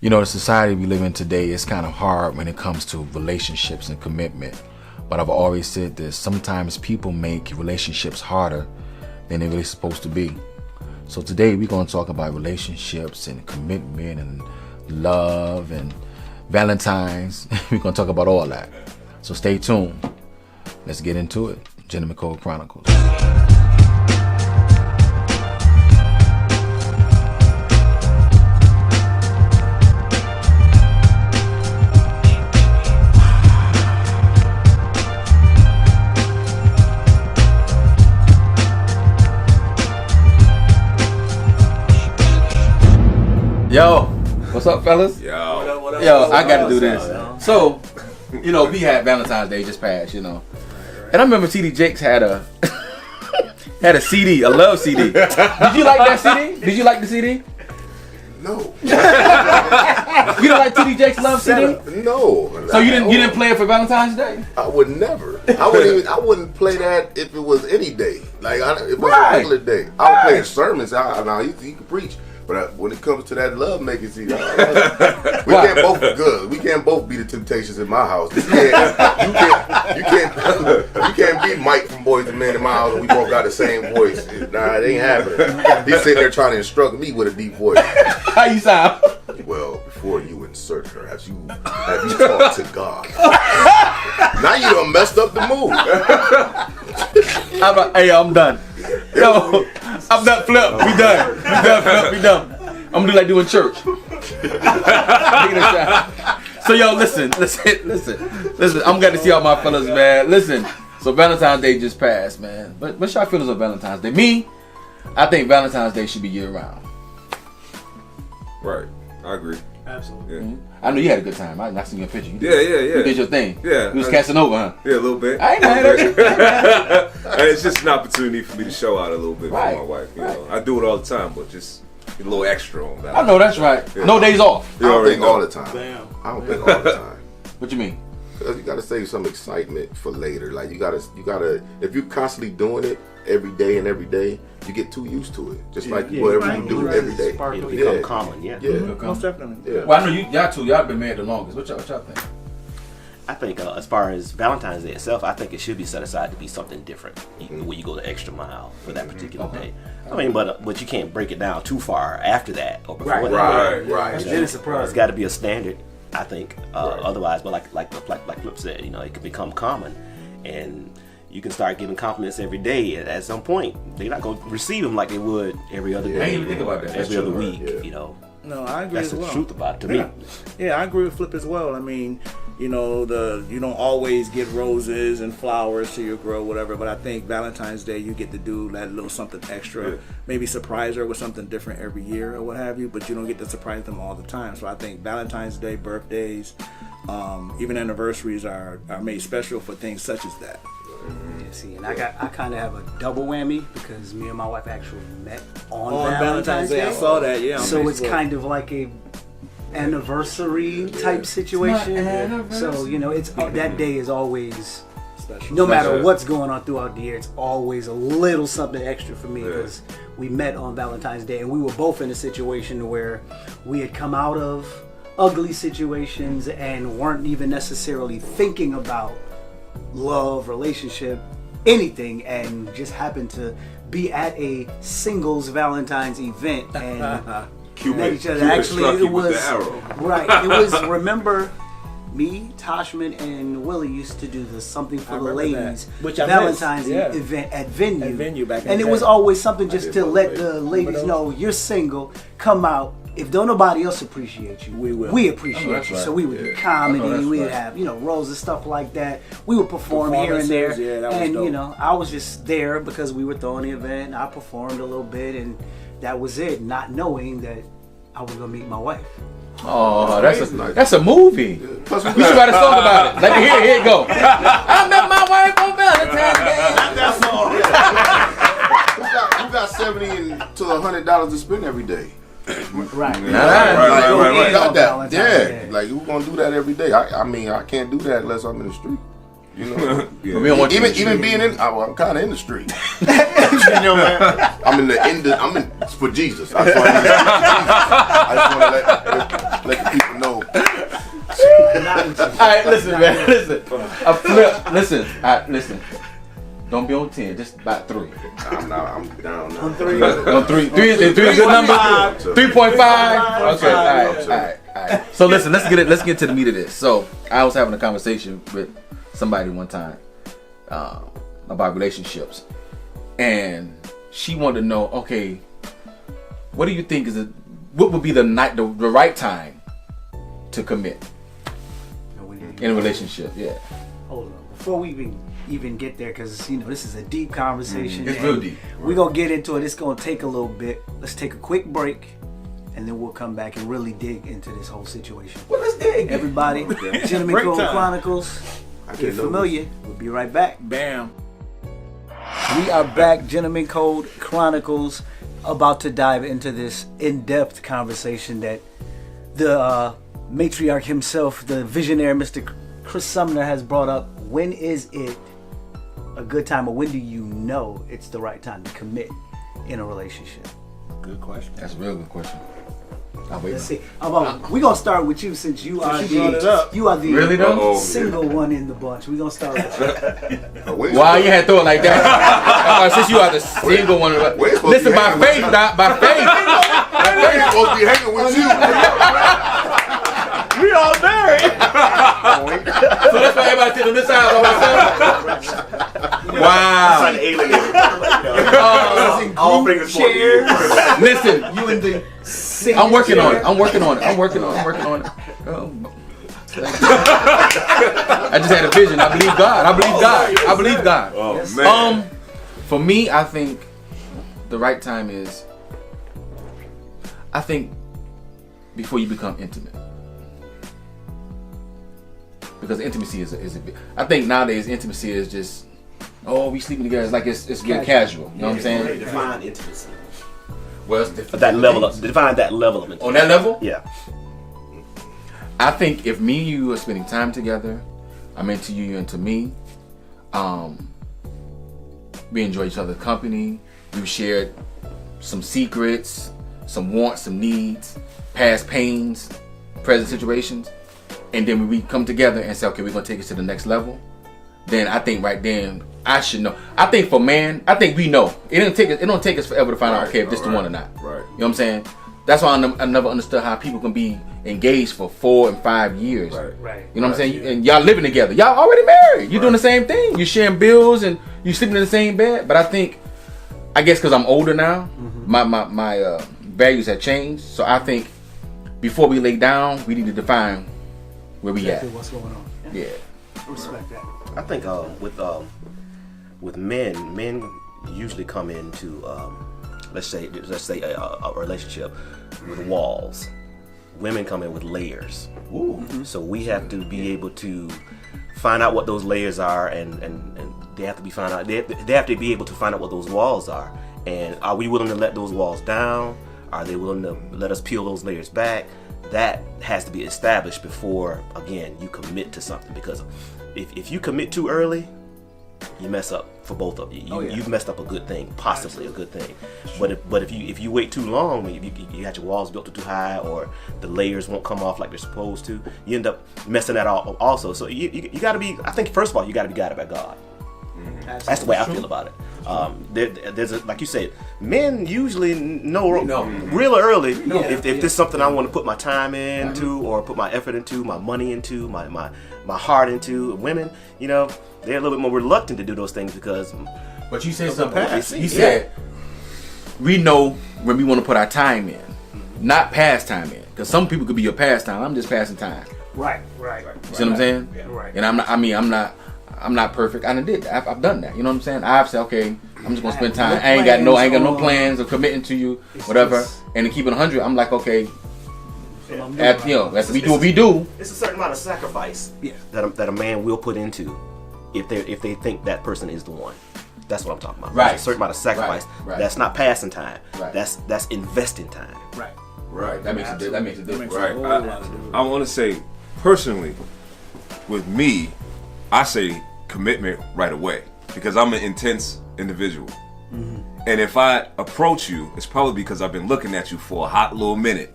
You know, the society we live in today is kind of hard when it comes to relationships and commitment. But I've always said this, sometimes people make relationships harder than they're really supposed to be. So today we're going to talk about relationships and commitment and love and Valentine's. We're going to talk about all that. So stay tuned. Let's get into it. Gentleman Code Chronicles. Yo, what's up, fellas? Yo, I gotta do this. So, you know, we had Valentine's Day just passed, you know. And I remember TD Jakes had a had a CD, a love CD. Did you like that CD? Did you like the CD? No. You don't like TD Jakes' love CD? No. So you didn't play it for Valentine's Day? I would never. I wouldn't play that if it was any day. Like if it was a regular day. I would play sermons. Now he can preach. But when it comes to that love making CD, we can't both be good. We can't both be the Temptations in my house. You can't be Mike from Boys and Men in my house and we both got the same voice. Nah, it ain't happening. He's sitting there trying to instruct me with a deep voice. How you sound? Well, before you insert her, have you talked to God? Now you done messed up the mood. Hey, I'm done. Yo, I'm done. Flip. We done. Flip. We done. I'm gonna do like doing church. So yo, listen. I'm glad to see all my fellas, man. Listen. So Valentine's Day just passed, man. But what's your feelings on Valentine's Day? Me, I think Valentine's Day should be year round. Right. I agree. Absolutely. Yeah. Mm-hmm. I know you had a good time. I seen your picture. Yeah. You did your thing. Yeah. You was casting over, huh? Yeah, a little bit. I ain't mad at you. And it's just an opportunity for me to show out a little bit Right. for my wife. You know, I do it all the time, but just a little extra on that. I know that's right. Yeah. No days off. I don't think all the time. Damn. I don't think all the time. What you mean? Because you gotta save some excitement for later. Like you gotta. If you're constantly doing it every day, you get too used to it. Just like whatever you do every day. It'll become common, yeah. Most definitely. Yeah. Well, I know y'all been married the longest. What y'all think? I think as far as Valentine's Day itself, I think it should be set aside to be something different when you go the extra mile for that particular day. I mean, but you can't break it down too far after that or before that. Right. Then it's a surprise. It's got to be a standard, I think. Otherwise, but like Flip said, you know, it can become common, and you can start giving compliments every day. At some point, they're not going to receive them like they would every other day, I didn't even think about that. every other week. Yeah. You know, No, I agree that's as the well. truth about it to me. Yeah, I agree with Flip as well. I mean, you know, you don't always get roses and flowers to your girl, whatever. But I think Valentine's Day, you get to do that little something extra. Yeah. Maybe surprise her with something different every year or what have you. But you don't get to surprise them all the time. So I think Valentine's Day, birthdays, even anniversaries are made special for things such as that. Yeah, see, and I kind of have a double whammy because me and my wife actually met on On Valentine's Day. I saw that. Yeah. on So it's Facebook. kind of like a anniversary type situation. So you know, it's that day is always, special. no matter what's going on throughout the year, it's always a little something extra for me because we met on Valentine's Day and we were both in a situation where we had come out of ugly situations and weren't even necessarily thinking about love, relationship, anything, and just happened to be at a singles Valentine's event and met each other. Actually, it was right. It was. Remember, me, Toshman, and Willie used to do the Something for the remember Ladies that. Which I Valentine's missed, yeah. event at Venue. At Venue back in and the it was day. always something just to did let both the ways. ladies those? know you're single. Come out. If don't nobody else appreciate you, We will. We appreciate that's you. right. So we would do Yeah. comedy. that's We'd right. have roles and stuff like that. We would perform here and there. Performances, yeah, that was and dope. I was just there because we were throwing the event. I performed a little bit, and that was it. Not knowing that I was gonna meet my wife. Oh, Nice. that's a movie. Plus, We should write a song about it. Let me here it go. I met my wife on Valentine's Day. That's all. You got $70 to $100 to spend every day. Right. Like, Right. you got that. Valentine's Yeah. Day. Like, who's gonna do that every day? I mean, I can't do that unless I'm in the street. You know, Yeah. We don't want you even being in, I'm kind of in the street. You know, man. I'm in for Jesus. I just want to let the people know. All right, listen, man. Listen. Listen. Don't be on 10. Just about 3. I'm down now. On 3. On 3. 3 is a good number. 3.5. Okay. All right. So listen. Let's get to the meat of this. So I was having a conversation with somebody one time about relationships, and she wanted to know, okay, what do you think what would be the right time to commit in a relationship? Yeah. Hold on. Before we even get there, because this is a deep conversation. It's real deep. We're gonna get into it. It's gonna take a little bit. Let's take a quick break, and then we'll come back and really dig into this whole situation. Well, let's dig. Everybody, Gentleman Break Code time. Chronicles. Get familiar. We'll be right back. Bam. We are back, Gentleman Code Chronicles, about to dive into this in-depth conversation that the matriarch himself, the visionary Mr. Chris Sumner, has brought up. When is it a good time, or when do you know it's the right time to commit in a relationship? Good question. That's a real good question. I'll wait. Let's see. We're gonna start with you, since you are you brought it the up. Really though? single one in the bunch. We're gonna start with you. Why you had to throw it like that? Since you are the single one. Listen, by faith, by faith. I ain't supposed to be hanging with you. We all married. So that's why everybody sitting on this side by myself. Wow. All fingers pointing to you. Listen, You in the single I'm working chair. on it. I'm working on it. Oh. I just had a vision. I believe God. Oh man. For me, I think the right time is, I think, before you become intimate. Because intimacy is a bit. I think nowadays intimacy is just, we sleeping together. It's like it's real casual. You know what I'm saying? Define intimacy. Well, it's different. Define that level of intimacy. On that level, Yeah. I think if me and you are spending time together, I'm into you, you're into me. We enjoy each other's company. We've shared some secrets, some wants, some needs, past pains, present situations. And then when we come together and say, okay, we're gonna take it to the next level, then I think right then I should know. I think for man, I think we know. It don't take us forever to find out, okay, if this the one or not. Right. You know what I'm saying? That's why I never understood how people can be engaged for 4 and 5 years. Right. You know what I'm saying? And y'all living together. Y'all already married. You're doing the same thing. You're sharing bills and you sleeping in the same bed. But I guess because I'm older now, my values have changed. So I think before we lay down, we need to define where we at. What's going on? Yeah. I respect that. I think with men usually come into let's say a relationship with walls. Women come in with layers. So we have to be able to find out what those layers are, and they have to be found out. They have to be able to find out what those walls are. And are we willing to let those walls down? Are they willing to let us peel those layers back? That has to be established before, again, you commit to something. Because if you commit too early, you mess up for both of you. You've messed up a good thing, possibly a good thing. But if you wait too long, you got your walls built too high, or the layers won't come off like they're supposed to, you end up messing that all also. So you got to be. I think first of all, you got to be guided by God. That's the way I feel about it. There's like you said, men usually know real early if there's something I want to put my time into, or put my effort into, my money into, my heart into. Women, they're a little bit more reluctant to do those things because. But you said something. You said we know when we want to put our time in, not past time in. Because some people could be your pastime. I'm just passing time. Right. You see what I'm saying? Yeah. Right. And I'm not perfect. I did that. I've done that. You know what I'm saying? I've said, okay, I'm just gonna spend time. I ain't got no plans of committing to you, whatever. And to keep it 100, I'm like, okay. As we do what we do. It's a certain amount of sacrifice that a man will put into if they think that person is the one. That's what I'm talking about. Right. There's a certain amount of sacrifice. Right. That's not passing time. Right. That's investing time. Right. That makes a difference. Right. I want to say, personally, with me, I say commitment right away because I'm an intense individual. And if I approach you, it's probably because I've been looking at you for a hot little minute.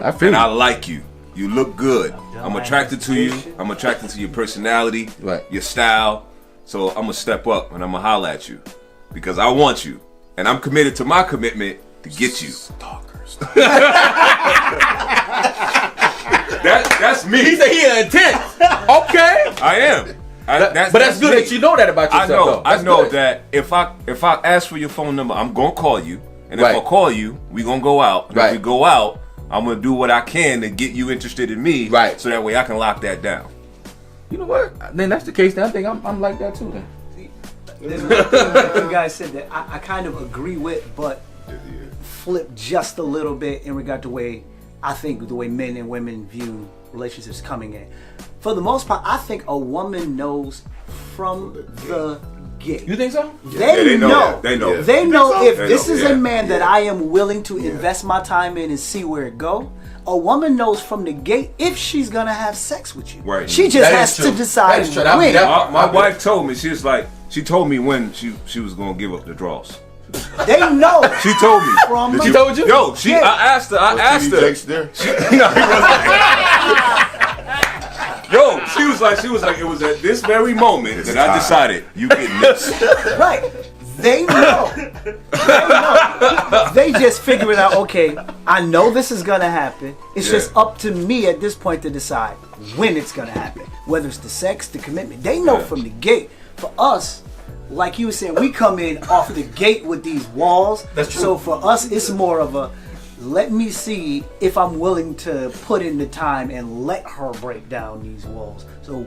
I feel And you. I like you. You look good. I'm attracted to you. I'm attracted to your personality, Right. your style. So I'm gonna step up and I'm gonna holler at you because I want you, and I'm committed to my commitment to get you. Stalkers. That's me. He said he intense. Okay. I am. But that's good me. that you know that about yourself. though. I That's know good. that if I ask for your phone number, I'm gonna call you, and Right. if I call you, we gonna go out. And Right. If we go out, I'm gonna do what I can to get you interested in me, Right. So that way I can lock that down. You know what? Then that's the case. Then I think I'm like that too. Then. There's one thing that you guys said that I kind of agree with, but flip just a little bit in regard to the way men and women view relationships coming in. For the most part, I think a woman knows from the get. You think so? they know that. They know. They know if They this know. is Yeah. a man that I am willing to invest my time in and see where it go. A woman knows from the gate if she's gonna have sex with you. Right. She just That has is to true. decide That is true. That- when. that- My wife told me she told me when she was gonna give up the draws. They know. She told me. From She told you? Yo, Yeah. I asked her. Was TD Jakes there? Yo, she was like, it was at this very moment that I decided you getting this. Right. They know. They just figure it out. Okay, I know this is gonna happen. It's Yeah. just up to me at this point to decide when it's gonna happen. Whether it's the sex, the commitment. They know from the gate. For us, like you were saying, we come in off the gate with these walls. That's true. So for us, it's more of a let me see if I'm willing to put in the time and let her break down these walls. So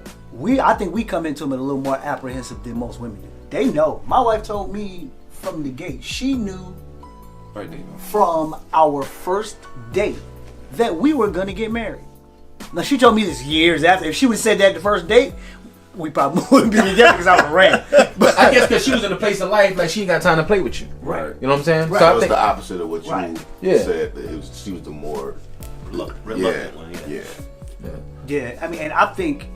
I think we come into them a little more apprehensive than most women do. They know. My wife told me from the gate. She knew Right there. from our first date that we were gonna get married. Now she told me this years after. If she would have said that the first date, we probably wouldn't be together because I would have ran. But I guess because she was in a place of life like she ain't got time to play with you. Right. You know what I'm saying? Right. So That I was think the opposite of what you Right. Yeah. said. That she was the more Reluctant one, yeah. yeah, I mean, and I think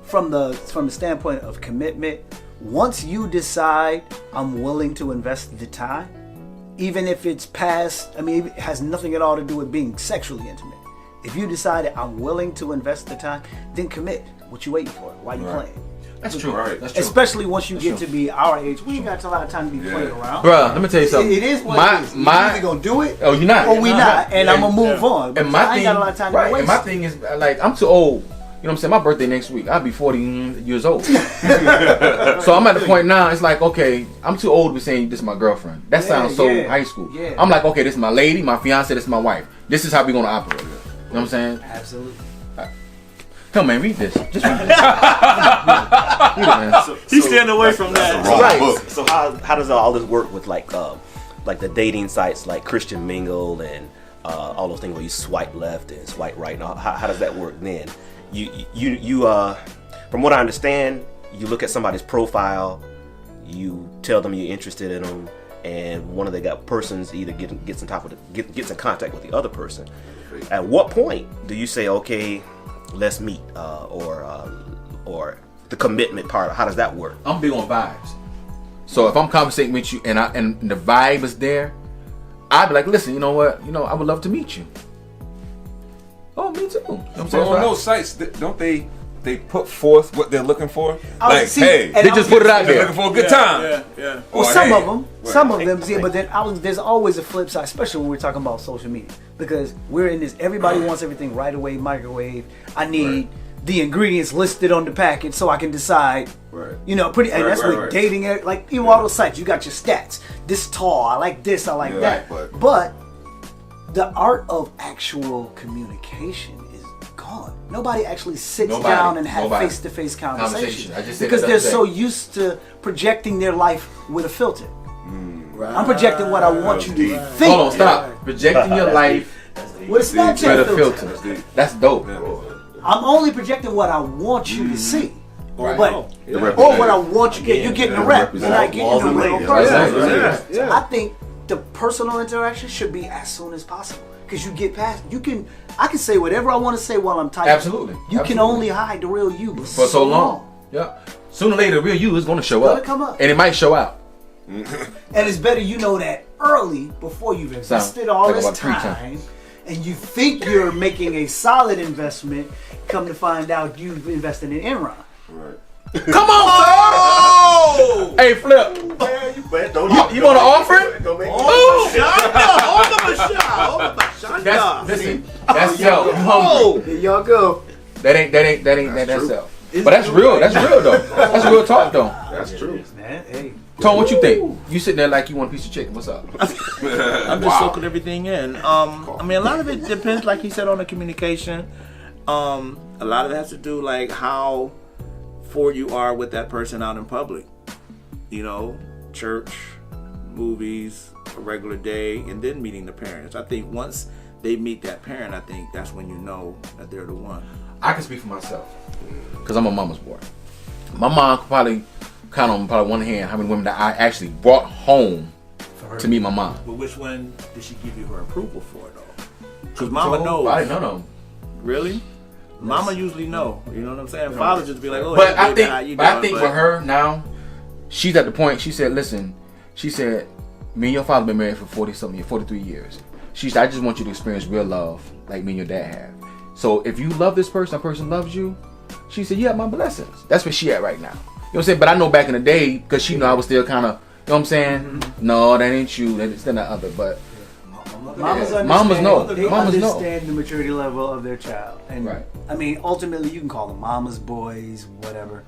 from the standpoint of commitment, once you decide I'm willing to invest the time, even if it's past, I mean, it has nothing at all to do with being sexually intimate. If you decide I'm willing to invest the time, then commit. What you waiting for? Why you playing? that's true. Right. That's true. Especially once you get to be our age, we ain't got a lot of time to be playing around. Bruh, let me tell you something. It is what my, it is. My, We're either gonna do it, oh, you're not. or we not, and I'm gonna move on. And Because my I ain't thing, got a lot of time to right? waste. And my thing is like I'm too old. You know what I'm saying? My birthday next week. I'll be 40 years old. So I'm at the point now. It's like, okay, I'm too old to be saying this is my girlfriend. That sounds so yeah, high school. yeah. I'm like, okay, this is my lady, my fiance, this is my wife. This is how we gonna operate. You know what I'm saying? Absolutely. Come man, read this. Just read this. Read it, man. He's staying away from that. Wrong Right. book. So how does all this work with like the dating sites like Christian Mingle and all those things where you swipe left and swipe right? And how does that work then? You from what I understand, you look at somebody's profile, you tell them you're interested in them, and one of the persons either gets in contact with the other person. At what point do you say, okay, let's meet, or the commitment part? How does that work? I'm big on vibes. So if I'm conversating with you and the vibe is there, I'd be like, listen, you know what? You know, I would love to meet you. Oh, me too. You know what I'm So saying? on those sites, don't they put forth what they're looking for? Like, see, hey, and They just put it out they're there. looking for a good time. Yeah. Well, Or, some hey, of them, yeah, but then there's always a flip side, especially when we're talking about social media, because we're in this. Everybody wants everything right away, microwave. I need the ingredients listed on the package so I can decide. Right. You know, and that's right, with right. dating. Like even all those sites, you got your stats. This tall, I like this, I like Yeah, that. right, But the art of actual communication is gone. Nobody actually sits down and have face-to-face conversation. I just said because that they're the other so day. used to projecting their life with a filter. I'm projecting what I want you to think. Hold on, stop. Projecting your life With a Snapchat with a filter. filter. That's dope. I'm only projecting what I want you to see. Right. But or what I want you to get. You're getting the rep. You're not getting the real person. Yeah. I think the personal interaction should be as soon as possible. Because you get past, I can say whatever I want to say while I'm typing. Absolutely. You can Absolutely. only hide the real you For so long. Yeah. Sooner or later, the real you is going to show Gonna up. come up. And it might show out. And it's better you know that early before you've invested all like this about 3 time, and you think you're making a solid investment. Come to find out you've invested in Enron. Right. Come on, sir! Hey, Flip. You want to offer it? Listen, that's self. You hungry. Here y'all go. That's self. But that's real. That's real though. That's real talk though. That's true. Man, hey. Tone, what you think? You sitting there like you want a piece of chicken. What's up? I'm just soaking everything in. I mean, a lot of it depends, like he said, on the communication. A lot of it has to do like how forward you are with that person out in public. You know, church, movies, a regular day, and then meeting the parents. I think once they meet that parent, I think that's when you know that they're the one. I can speak for myself because I'm a mama's boy. My mom could probably count on probably one hand how many women that I actually brought home to meet my mom. But which one did she give you her approval for, though? Because Mama knows. I didn't know. Really? Mama usually know. You know what I'm saying? Father just be like, oh, But hey, I baby, think, how you but I doing? think for her now, she's at the point. She said, "Listen," she said, "Me and your father been married for 43 years." She said, "I just want you to experience real love, like me and your dad have. So if you love this person, that person loves you." She said, "You have my blessings." That's where she at right now. You know what I'm saying? But I know back in the day, because she knew I was still kind of, you know what I'm saying? Mm-hmm. No, that ain't you. That's still that other. But Mamas Mamas know. They Mamas know. understand the maturity level of their child. And Right. I mean, ultimately, you can call them mama's boys, whatever.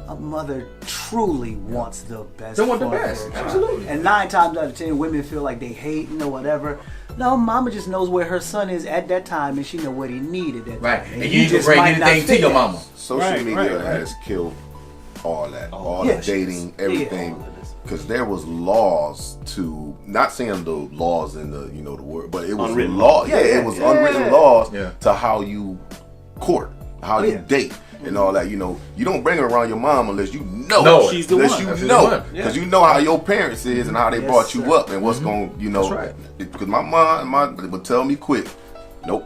A mother truly wants the best. They want the for best. their child. Absolutely. And 9 times out of 10, women feel like they hating or whatever. No, mama just knows where her son is at that time, and she know what he needed at that right, time. and you can bring might not anything to fit your that. mama. Social media has killed all that, all Yeah. the dating, everything. all of this. Because there was laws to, not saying the laws in the, you know, the word, but it was Unwritten law. laws. Yeah, Yeah, it was yeah. unwritten laws Yeah. to how you court, how you yeah. date, and all that. You know, you don't bring her around your mom unless you know, No, she's the unless one. you That's the know, one. because you know how your parents is and how they Yes, brought you sir. up and what's going, you know. That's right. Because my mom would tell me quick, nope,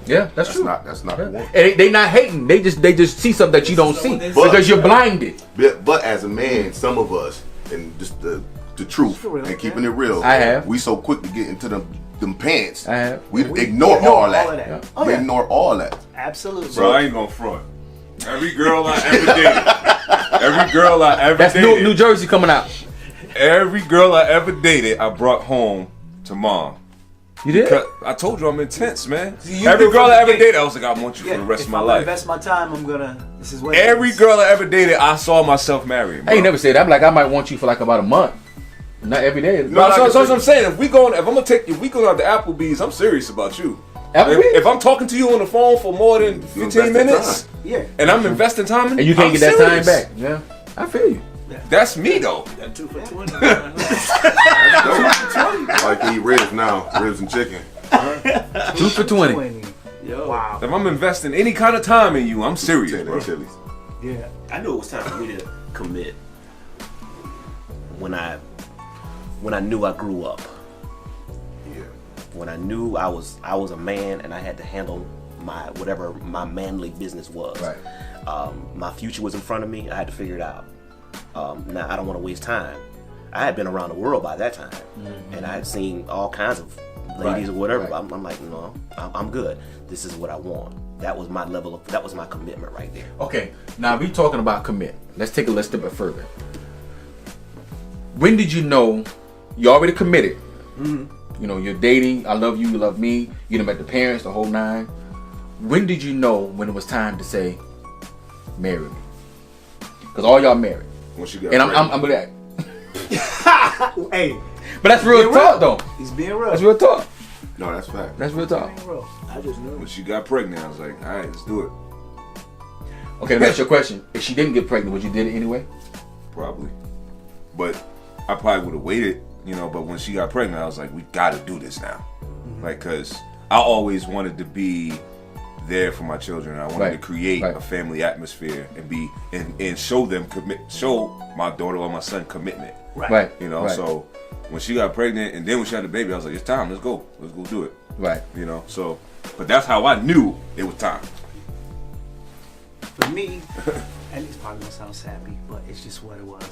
Yeah, that's that's true. not the one. And they not hating. They just see something that you don't see But- because you're blinded. But as a man, some of us, and just the truth For real, and keeping yeah. it real, I have. we so quick to get into them pants. I have. We ignore all that. Yeah. Oh, We yeah. ignore all that. Absolutely. Bro, I ain't gonna front. Every girl I ever dated, every girl I ever That's dated, New Jersey coming out. every girl I ever dated, I brought home to mom. You did? Because I told you I'm intense, man. See, you Every do girl from I the ever gate. dated, I was like, I want you for the rest if of my I'm gonna life. invest my time, I'm gonna. This is what. it Every is. girl I ever dated, I saw myself marrying. I ain't bro. never said that. I'm like, I might want you for like about a month. Not every day. No, that's what I'm saying. If we going out to Applebee's, I'm serious about you. Applebee's? If I'm talking to you on the phone for more than 15 invested minutes, time. Yeah. and I'm investing time in And you can't I'm get that serious. time back. Yeah, I feel you. That's me though. That 2 for 20. I like to eat ribs now, ribs and chicken. 2 for 20. Yo. Wow. If I'm investing any kind of time in you, I'm serious, Take bro. that Chili's. Yeah. I knew it was time for me to commit when I knew I grew up. Yeah. When I knew I was a man and I had to handle my whatever my manly business was. Right. My future was in front of me. I had to figure it out. Now I don't want to waste time. I had been around the world by that time, and I had seen all kinds of ladies Right, or whatever. right. I'm like, no, I'm good. This is what I want. That was my that was my commitment right there. Okay, now we talking about commit. Let's take a little step further. When did you know you already committed? You know, you're dating. I love you. You love me. You done met the parents, the whole 9. When did you know when it was time to say, marry me? Because all y'all married, When she got and pregnant. I'm with that. Hey, But that's real being talk, real. though. He's being real. That's real talk. No, that's fact. That's real talk. Being real. I just knew. When she got pregnant, I was like, all right, let's do it. Okay, let me ask you a question. If she didn't get pregnant, would you did it anyway? Probably. But I probably would have waited, you know, but when she got pregnant, I was like, we got to do this now. Like, because I always wanted to be there for my children. I wanted Right, to create right. a family atmosphere and show them show my daughter or my son commitment. Right. You know, right. so when she got pregnant and then when she had the baby, I was like, it's time, let's go do it. Right. You know, so, but that's how I knew it was time. For me, and it's probably gonna sound sappy, but it's just what it was.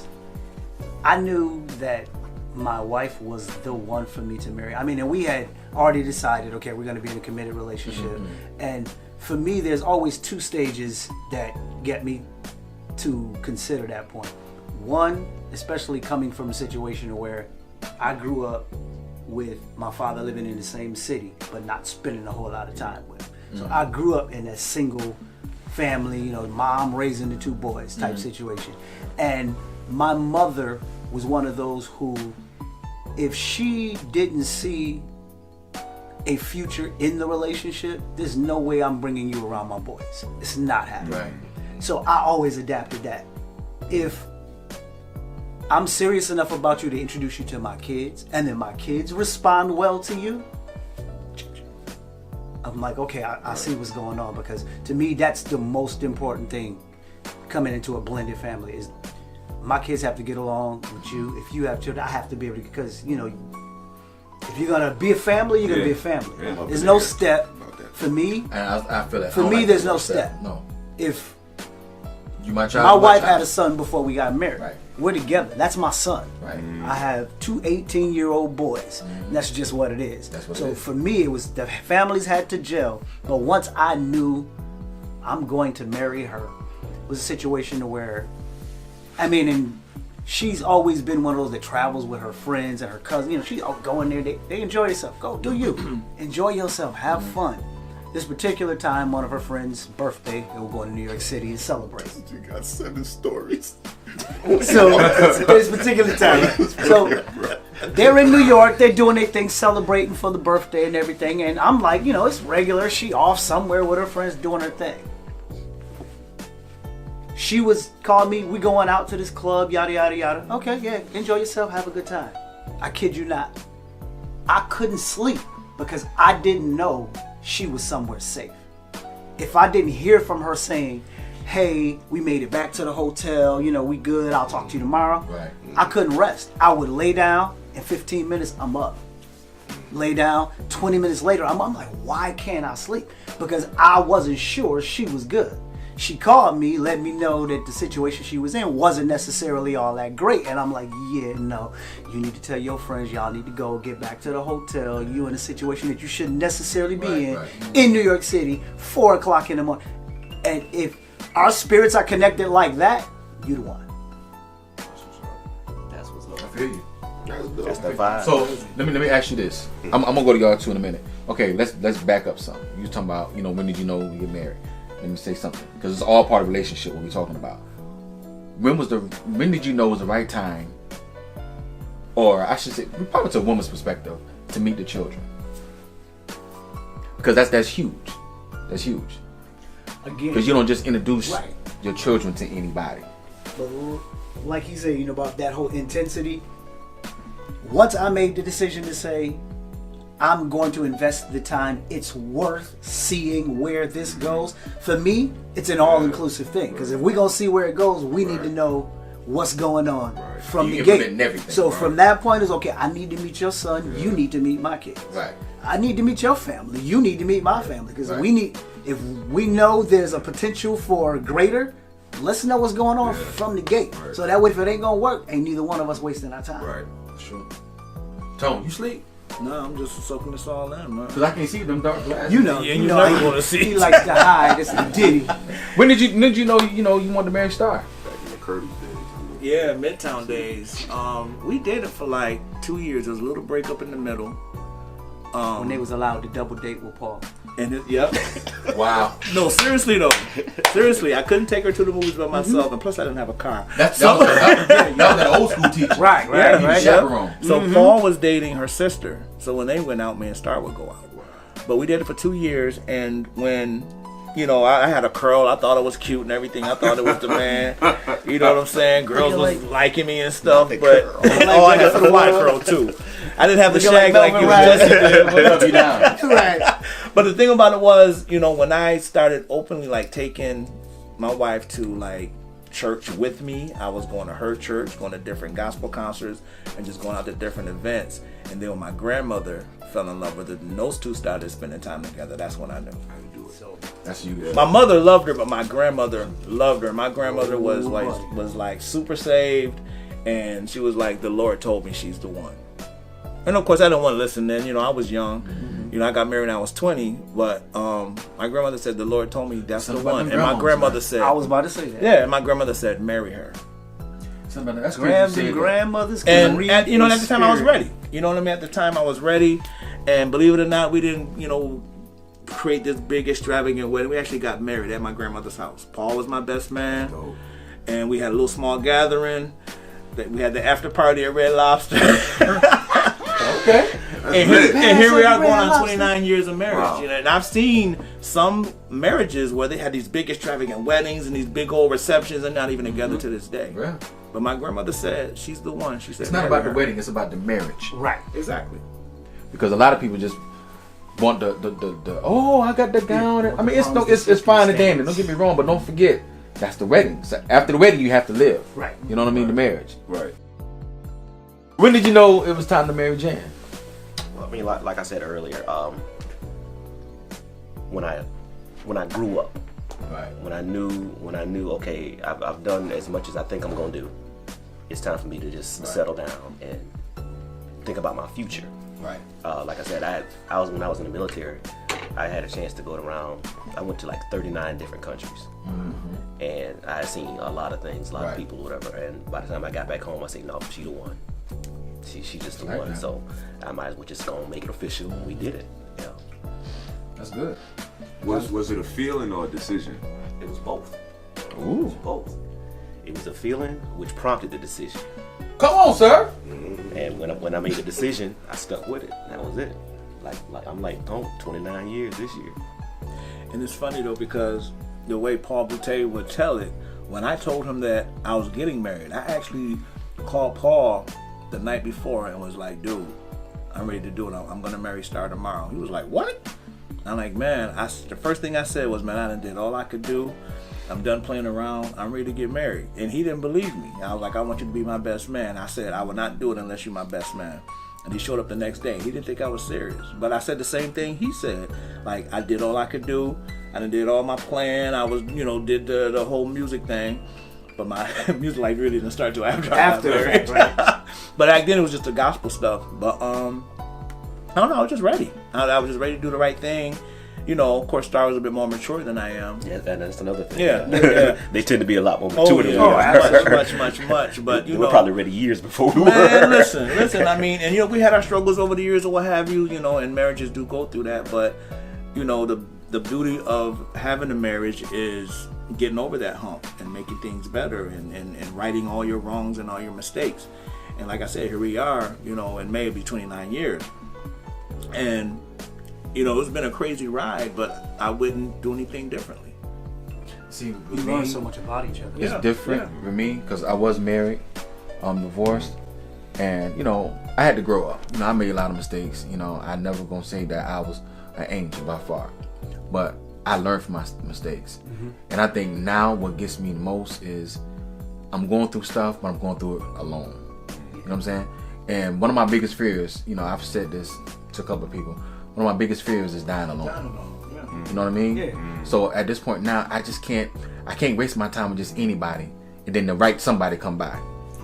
I knew that my wife was the one for me to marry. I mean, and we had already decided, okay, we're gonna be in a committed relationship. And for me, there's always two stages that get me to consider that point. One, especially coming from a situation where I grew up with my father living in the same city, but not spending a whole lot of time with him. So I grew up in a single family, mom raising the two boys type situation. And my mother was one of those who, if she didn't see a future in the relationship, there's no way I'm bringing you around my boys. It's not happening. Right. So I always adapted that. If I'm serious enough about you to introduce you to my kids, and then my kids respond well to you, I'm like, okay, I see what's going on, because to me, that's the most important thing coming into a blended family is my kids have to get along with you. If you have children, I have to be able to, because, if you're going to be a family, you're going to be a family. Yeah. There's no step for me. And I feel that. For me, there's no step. No. If You my child. my you wife child. had a son before we got married. Right. We're together. That's my son. Right. I have two 18-year-old boys. And that's just what it is. That's what so it is. for me, it was the families had to gel. But once I knew I'm going to marry her, it was a situation where, and she's always been one of those that travels with her friends and her cousins. She's going there. They enjoy themselves. Go, do you. Enjoy yourself. Have fun. This particular time, one of her friends' birthday, they were going to New York City and celebrate. You got 7 stories. So this particular time, so they're in New York. They're doing their thing, celebrating for the birthday and everything. And I'm like, it's regular. She off somewhere with her friends doing her thing. She called me. We going out to this club. Yada yada yada. Okay, yeah. Enjoy yourself. Have a good time. I kid you not. I couldn't sleep because I didn't know she was somewhere safe. If I didn't hear from her saying, hey, we made it back to the hotel, we good, I'll talk to you tomorrow. Right. I couldn't rest. I would lay down, in 15 minutes, I'm up. Lay down, 20 minutes later, I'm like, why can't I sleep? Because I wasn't sure she was good. She called me, let me know that the situation she was in wasn't necessarily all that great. And I'm like, yeah, no, you need to tell your friends, y'all need to go get back to the hotel. You in a situation that you shouldn't necessarily be in New York City, 4 o'clock in the morning. And if our spirits are connected like that, you the one. That's what's up. I feel you. That's the vibe. So let me ask you this. I'm gonna go to y'all two in a minute. Okay, let's back up some. You talking about when did you know you get married? Let me say something, because it's all part of the relationship what we're talking about. When did you know was the right time, or I should say, probably to a woman's perspective, to meet the children? Because that's huge. That's huge. Again, Because you don't just introduce Right. your children to anybody. but like he said, about that whole intensity. Once I made the decision to say, I'm going to invest the time, it's worth seeing where this goes. For me, it's an all-inclusive thing. Because if we're going to see where it goes, we need to know what's going on from You the implement gate. everything, So right. from that point, it's okay, I need to meet your son, you need to meet my kids. Right. I need to meet your family, you need to meet my family. Because Right. if we know there's a potential for greater, let's know what's going on from the gate. Right. So that way, if it ain't going to work, ain't neither one of us wasting our time. Right. Sure. Tone, you sleep? No, I'm just soaking this all in, man. Because I can't see them dark glasses. You know, Yeah, you you know, never gonna see he it. likes to hide. It's the Diddy. When did you know you wanted to marry Star? Back in the Curtis days. Yeah, Midtown days. We dated for like 2 years. There was a little breakup in the middle. When they was allowed to double date with Paul. Yep. Wow. No, seriously though. Seriously, I couldn't take her to the movies by myself, and plus I didn't have a car. That was that old school teacher. Right, Yeah, right. Chaperone. So Paul was dating her sister. So when they went out, me and Star would go out. But we dated for 2 years, and when I had a curl, I thought it was cute and everything. I thought it was the man. You know what I'm saying? Girls was liking me and stuff, but I got the white curl too. I didn't have the shag like you Jesse did. Love you down. Right. But the thing about it was, when I started openly taking my wife to church with me, I was going to her church, going to different gospel concerts, and just going out to different events. And then when my grandmother fell in love with it. And those two started spending time together. That's when I knew. That's you. My mother loved her, but my grandmother loved her. My grandmother was like super saved, and she was like, the Lord told me she's the one. And of course, I didn't want to listen then. You know, I was young. Mm-hmm. You know, I got married when I was 20, but my grandmother said the Lord told me that's the one. And my grandmother said, I was about to say that. Yeah, and my grandmother said, marry her. That's grandmothers. And you know, at the time I was ready. You know what I mean? At the time I was ready, and believe it or not, we didn't, you know, create this big extravagant wedding. We actually got married at my grandmother's house. Paul was my best man, and we had a little small gathering. We had the after party at Red Lobster. Okay. And here we are going on 29 years of marriage. Wow. You know, and I've seen some marriages where they had these big extravagant weddings and these big old receptions and not even together to this day. Yeah. But my grandmother said she's the one. She said it's not about the wedding, it's about the marriage. Right. Exactly. Because a lot of people just want the oh, I got the gown. I mean, it's fine and dandy. Don't get me wrong, but don't forget that's the wedding. So after the wedding, you have to live. Right. You know what I mean? The marriage. Right. When did you know it was time to marry Jan? Well, I mean, like I said earlier, when I grew up, Right. when I knew, okay, I've done as much as I think I'm gonna do. It's time for me to just settle down and think about my future. Right. Like I said, when I was in the military, I had a chance to go around. I went to like 39 different countries, and I had seen a lot of things, a lot of people, whatever. And by the time I got back home, I said, no, she the one. She just the one. So I might as well just go and make it official. And we did it. Yeah. That's good. Was it a feeling or a decision? It was both. Ooh. It was both. It was a feeling which prompted the decision. Come on, sir. And when I made the decision, I stuck with it. That was it. Like I'm like, 29 years this year. And it's funny though, because the way Paul Boutte would tell it, when I told him that I was getting married, I actually called Paul the night before and was like, dude, I'm ready to do it. I'm going to marry Star tomorrow. He was like, what? I'm like, man, the first thing I said was, man, I done did all I could do. I'm done playing around. I'm ready to get married. And he didn't believe me. I was like, I want you to be my best man. I said, I will not do it unless you're my best man. And he showed up the next day. He didn't think I was serious. But I said the same thing he said. Like, I did all I could do. I done did all my plan. I was, did the whole music thing. But my music life really didn't start till after I got married. Right. But back then it was just the gospel stuff. But I don't know, I was just ready. I was just ready to do the right thing. Of course, Star was a bit more mature than I am. Yeah, that's another thing. Yeah. They tend to be a lot more mature than we are. are. Much. But we're probably ready years before we were. Man, listen. I mean, and we had our struggles over the years or what have you. And marriages do go through that. But the beauty of having a marriage is getting over that hump and making things better and righting all your wrongs and all your mistakes. And like I said, here we are, in May it'll be 29 years. And, it's been a crazy ride, but I wouldn't do anything differently. See, you learn so much about each other. It's different for me because I was married, divorced, and, I had to grow up. I made a lot of mistakes. I'm never going to say that I was an angel by far. But I learned from my mistakes. Mm-hmm. And I think now what gets me the most is I'm going through stuff, but I'm going through it alone. You know what I'm saying? And one of my biggest fears, I've said this to a couple of people, one of my biggest fears is dying alone. You know what I mean? Yeah. So at this point now, I can't waste my time with just anybody and then the right somebody come by.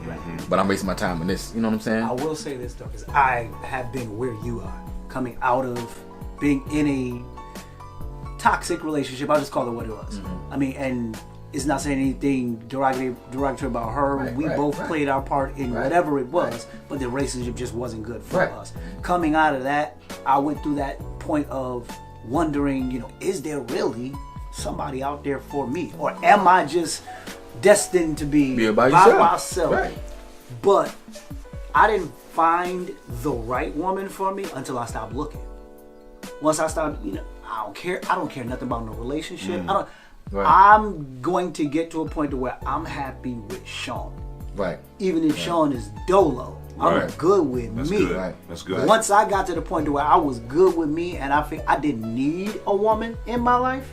Right. But I'm wasting my time in this. You know what I'm saying? I will say this though, because I have been where you are, coming out of being in a toxic relationship. I'll just call it what it was. Mm-hmm. I mean, and it's not saying anything derogatory about her. We both played our part in whatever it was, but the relationship just wasn't good for us. Coming out of that, I went through that point of wondering, is there really somebody out there for me? Or am I just destined to be by myself? Right. But I didn't find the right woman for me until I stopped looking. Once I started, I don't care nothing about no relationship. I'm going to get to a point to where I'm happy with Sean. Right. Even if Sean is dolo, I'm good with me. Good. Right. That's good. Once I got to the point to where I was good with me and I think I didn't need a woman in my life,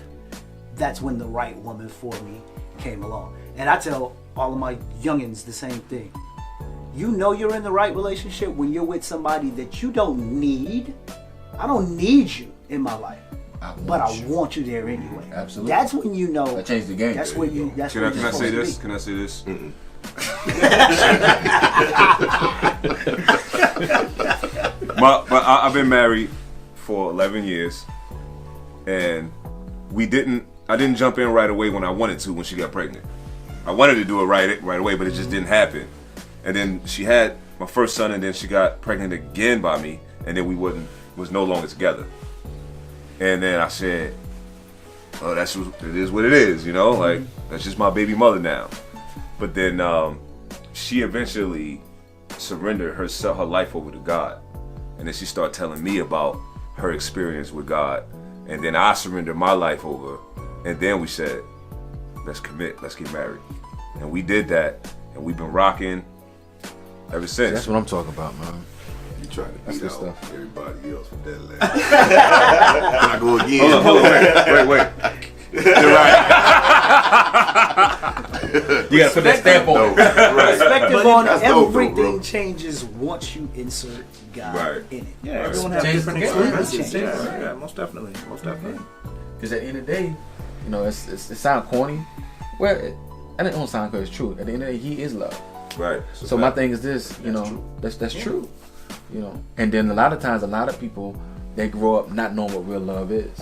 that's when the right woman for me came along. And I tell all of my youngins the same thing. You're in the right relationship when you're with somebody that you don't need, I don't need you in my life, but I you. want you there anyway. Absolutely. That's when you know. That changed the game. That's where you. That's Can where I you're say supposed this? to Can I say this? But I've been married for 11 years, and I didn't jump in right away when I wanted to when she got pregnant. I wanted to do it right away, but it just didn't happen. And then she had my first son, and then she got pregnant again by me, and then we was no longer together. And then I said, "Oh, it is what it is, you know. Like that's just my baby mother now." But then she eventually surrendered her life over to God, and then she started telling me about her experience with God, and then I surrendered my life over, and then we said, "Let's commit, let's get married," and we did that, and we've been rocking ever since. That's what I'm talking about, man. You trying to That's beat the out stuff. everybody else with that laugh. Can I go again? Hold on, wait. You're right. You gotta put that stamp on it. Perspective on That's dope, everything bro. changes once you insert God Right. in it. Yeah, everyone has Change different the game. experiences. Change. Yeah, most definitely. Because at the end of the day, you know, it sounds corny. Well, and it don't sound because it's true. At the end of the day, He is love. Right. So my thing is this, you know, that's true. You know, and then a lot of times, a lot of people, they grow up not knowing what real love is.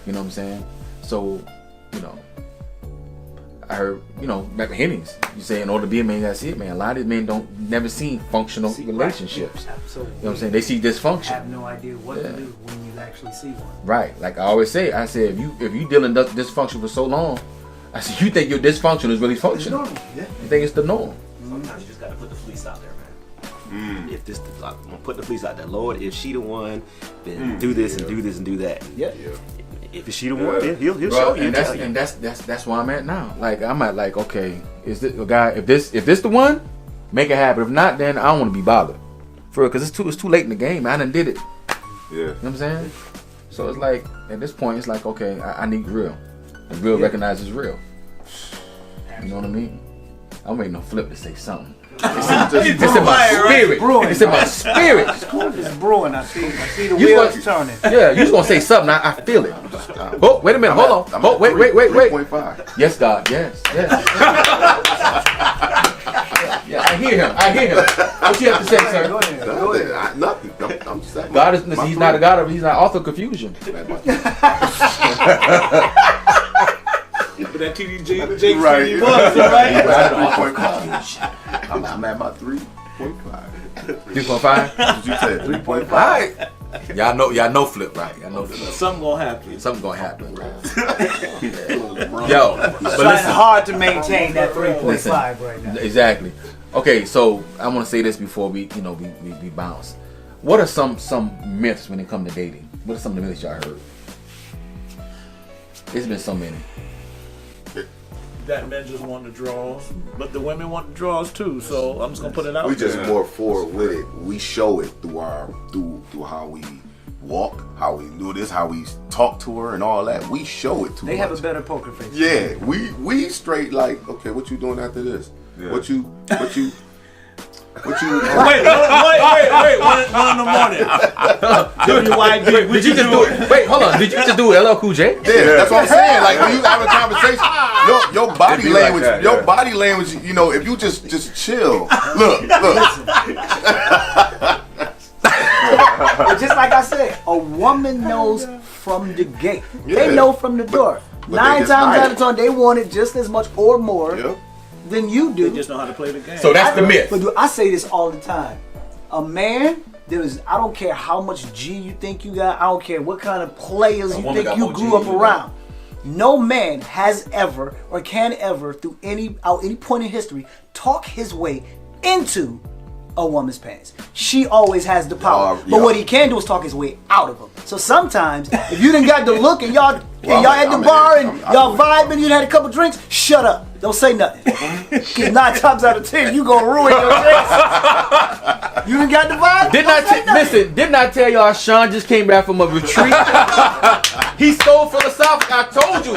You know what I'm saying? So, you know, I heard, you know, back in Hennings, you say in order to be a man, you gotta see it, man. A lot of men don't never see functional relationships. Right. Absolutely. You know what I'm saying? They see dysfunction. Have no idea what to do when you actually see one. Right. Like I always say, I said if you dealing with dysfunction for so long, I said you think your dysfunction is really functional. Yeah. You think it's the norm. Sometimes you just gotta put the fleece out there, man. If I'm gonna put the fleece out there, Lord, if she the one, then do this and do this and do that. Yeah. If it's she the one, then he'll Bro, show you. and that's where I'm at now. Like I'm at like, okay, is this a guy? If this the one, make it happen. If not, then I don't want to be bothered. For real, because it's too late in the game. I done did it. Yeah. You know what I'm saying? So it's like at this point, it's like, okay, I need real. And real recognizes real. You know what I mean? I'm waiting on Flip to say something. It's in my spirit. It's in my spirit. It's brewing. I see the You wheels was- turning. Yeah, you was gonna say something. I feel it. Oh, wait a minute. Hold on. Oh, wait. 3.5. Yes, God. Yes. Yeah, I hear him. What you have to say, sir? Go ahead. Nothing. I'm just saying. God is. He's not a God of. He's not author of confusion. But that TDJ Right. right? I'm at my 3.5. 3.5. You said 3.5. All right. Y'all know Flip, right? Y'all know Flip. Something gonna happen. Something gonna happen. Yo, but Trying listen. hard to maintain that Listen. 3.5 right now. Exactly. Okay, so I want to say this before we bounce. What are some myths when it comes to dating? What are some of the myths y'all heard? There's been so many. That men just want the draws, but the women want the draws too. So I'm just gonna put it out. We just there. more forward with it. We show it through through how we walk, how we do this, how we talk to her, and all that. We show it too They much. have a better poker face. Yeah, we straight like, okay, what you doing after this? Yeah. What you Wait, 1 in the morning. WYD. Did you just do it? Wait, hold on. Did you just do LL Cool J? Yeah, that's what I'm saying. Like when you have a conversation, your body It'd be like language, that, your yeah. body language. You know, if you just chill. Look. But just like I said, a woman knows from the gate. They Yeah. know from the door. But 9 they times out decide. of 10, they want it just as much or more Yep. than you do. They just know how to play the game. So that's the myth. But I say this all the time. A man, I don't care how much G you think you got. I don't care what kind of players you woman think got you more grew G up than you around. No man has ever or can ever, through any point in history, talk his way into a woman's pants. She always has the power. But yeah. what he can do is talk his way out of them. So sometimes, if you done got the look and y'all at the bar and y'all vibing, you done had a couple drinks, shut up. Don't say nothing. Because 9 times out of 10, you gonna ruin your drinks. You done got the vibe? Didn't I tell y'all Sean just came back from a retreat? He's so philosophical. I told you.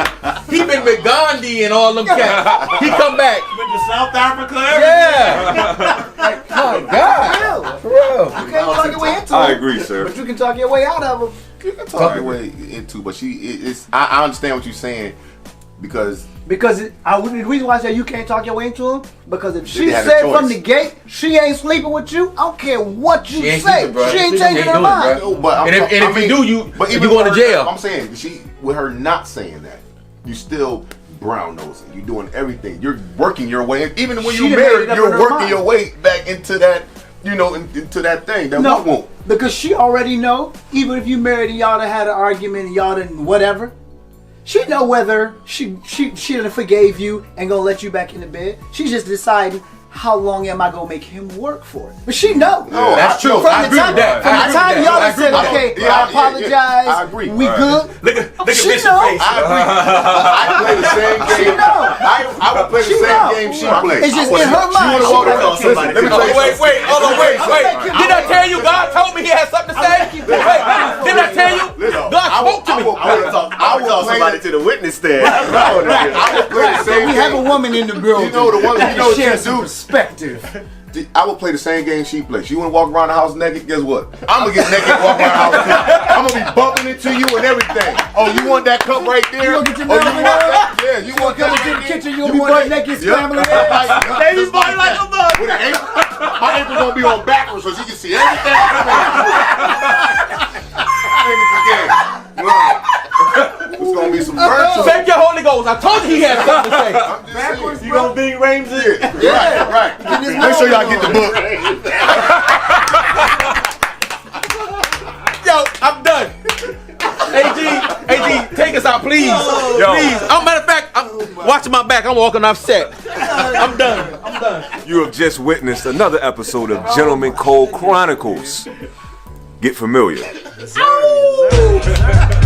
He been with Gandhi and all them cats. He come back. Went to South Africa. Yeah. Like, oh God. For real. Yeah. You can't talk your way into I them, agree, sir. but you can talk your way out of them. You can talk your way into, but I understand what you're saying because The reason why I say you can't talk your way into them, because if she They had a said choice. from the gate she ain't sleeping with you, I don't care what you She ain't say. sleeping, bro. She ain't She changing can't her do it, mind. bro. but And if you do, you going to jail. I'm saying with her not saying that, you still brown nosing. You're doing everything. You're working your way. Even when She you're done made married, it up you're in her working mind. your way back into that. Into that thing that No, one won't. because she already know. Even if you married and y'all done had an argument and y'all done whatever, she know whether she done forgave you and gonna let you back in the bed. She's just deciding how long am I gonna make him work for it. But she know. No, That's true. From I the agree time, with that. from I the agree time with y'all that. done said, I agree okay, with that. I apologize. I agree. We All right. good. Look at She Bishop's know. face. I agree. I play the same She game. know. I would play the She same know. game she plays. It's just in her mind. She She wanna wanna walk call somebody Let me to tell you the something. Hold on, wait. Did I tell you God told me he had something to say? Wait, did I tell you? Listen, God spoke to me. I would call somebody to the witness stand. I would play the same We have a game. woman in the building. You know the one. You know what share you some do. perspective. I would play the same game she plays. You want to walk around the house naked? Guess what? I'm gonna get naked and walk around the house. I'm gonna be bumping into you and everything. Oh, you want that cup right there? You gonna get your oh, you melon want in that? Yeah, you want Come that into the right there? kitchen, you'll be butt naked, scrambling eggs. Baby boy like a bug. With an apron. My apron gonna be on backwards so she can see everything. It's gonna be some virtual. Thank your Holy Ghost. I told you he had something to say. I'm just saying. You gonna Bing Ramsey? Right. Make sure y'all get the book. Yo, I'm done. AG, take us out, please. Yo. Please. Matter of fact, I'm watching my back. I'm walking off set. I'm done. You have just witnessed another episode of Gentleman Code Chronicles. Get familiar. Yes, sir.